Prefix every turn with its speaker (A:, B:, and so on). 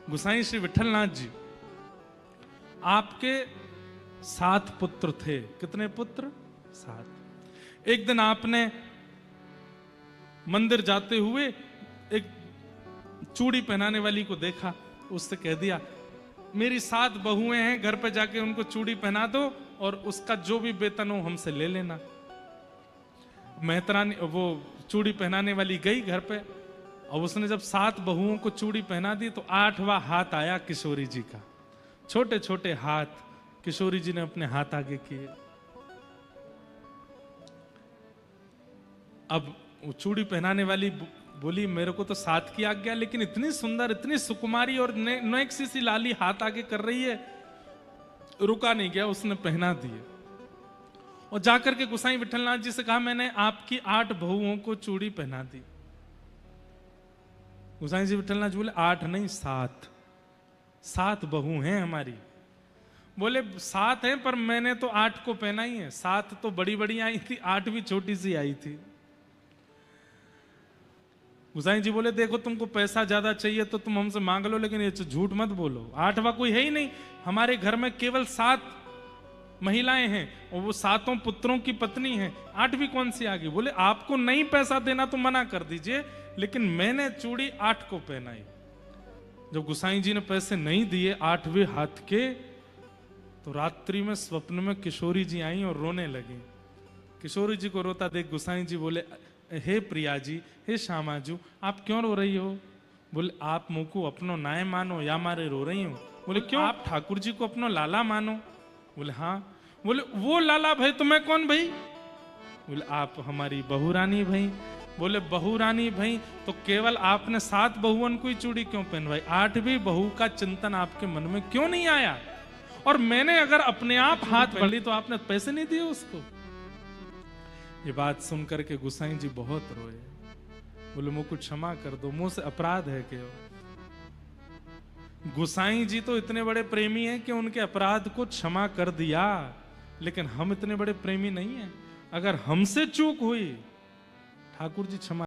A: गोसाई श्री विठलनाथ जी, आपके 7 पुत्र थे। कितने पुत्र? 7। एक दिन आपने मंदिर जाते हुए एक चूड़ी पहनाने वाली को देखा, उससे कह दिया मेरी 7 बहुएं हैं, घर पे जाके उनको चूड़ी पहना दो और उसका जो भी वेतन हो हमसे ले लेना। मेहतरानी वो चूड़ी पहनाने वाली गई घर पे, और उसने जब 7 बहुओं को चूड़ी पहना दी तो 8वां हाथ आया किशोरी जी का। छोटे छोटे हाथ किशोरी जी ने अपने हाथ आगे किए। अब वो चूड़ी पहनाने वाली बोली मेरे को तो 7 की आज्ञा, लेकिन इतनी सुंदर, इतनी सुकुमारी और नेक सी लाली हाथ आगे कर रही है। रुका नहीं गया, उसने पहना दिए और जाकर के गोसाई विठलनाथ जी से कहा मैंने आपकी 8 बहुओं को चूड़ी पहना दी। गोसाई जी विठलनाथ जी बोले 8 नहीं 7 बहू हैं हमारी। बोले 7 हैं पर मैंने तो 8 को पहना ही है। 7 तो बड़ी बड़ी आई थी, 8 भी छोटी सी आई थी। गोसाई जी बोले देखो तुमको पैसा ज्यादा चाहिए तो तुम हमसे मांग लो, लेकिन ये झूठ मत बोलो। 8वां कोई है ही नहीं। हमारे घर में केवल 7 महिलाएं हैं और वो 7 पुत्रों की पत्नी हैं। 8वीं कौन सी आ गई? बोले आपको नहीं पैसा देना तो मना कर दीजिए, लेकिन मैंने चूड़ी 8 को पहनाई। जब गोसाई जी ने पैसे नहीं दिए 8वें हाथ के, तो रात्रि में स्वप्न में किशोरी जी आई और रोने लगी। किशोरी जी को रोता देख गोसाई जी बोले हे प्रिया जी, हे श्यामाजू, आप क्यों रो रही हो? बोले आप मुझको अपनो नाय मानो या मारे रो रही हो? बोले क्यों? आप ठाकुर जी को अपनो लाला मानो? बोले हाँ। बोले वो लाला भाई तो मैं कौन भाई? बोले आप हमारी बहू रानी भाई। बोले बहू रानी भाई तो केवल आपने 7 बहुओं को ही चूड़ी क्यों पहनवाई? 8वीं बहू का चिंतन आपके मन में क्यों नहीं आया? और मैंने अगर अपने आप हाथ पकड़ ली तो आपने पैसे नहीं दिए उसको। ये बात सुनकर के गोसाई जी बहुत रोए। बोले मुझको क्षमा कर दो, मुझ से अपराध है क्यों? गोसाई जी तो इतने बड़े प्रेमी हैं कि उनके अपराध को क्षमा कर दिया, लेकिन हम इतने बड़े प्रेमी नहीं हैं। अगर हमसे चूक हुई ठाकुर जी क्षमा